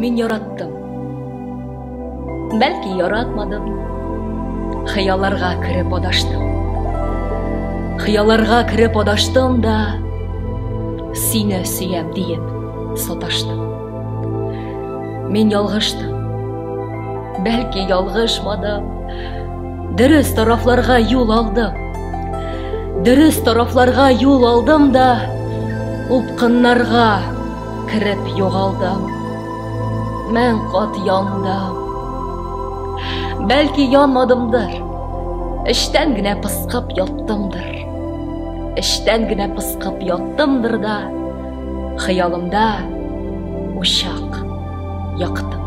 Мин яраттым. Бәлки яратмадым. Хыялларга кирип адаштым. Хыялларга кирип адаштым да сине сөям диеп саташтым. Мин ялгыштым. Бәлки ялгышмадым. Дөрес тарафларга юл алдым. Дөрес тарафларга юл алдым да упкыннарга кирип югалдым. Мен кат яндым. Бәлки янмадымдыр. Эштән генә пыскып яттымдыр. Эштән генә пыскып яттымдыр да хыялымда учак яктым.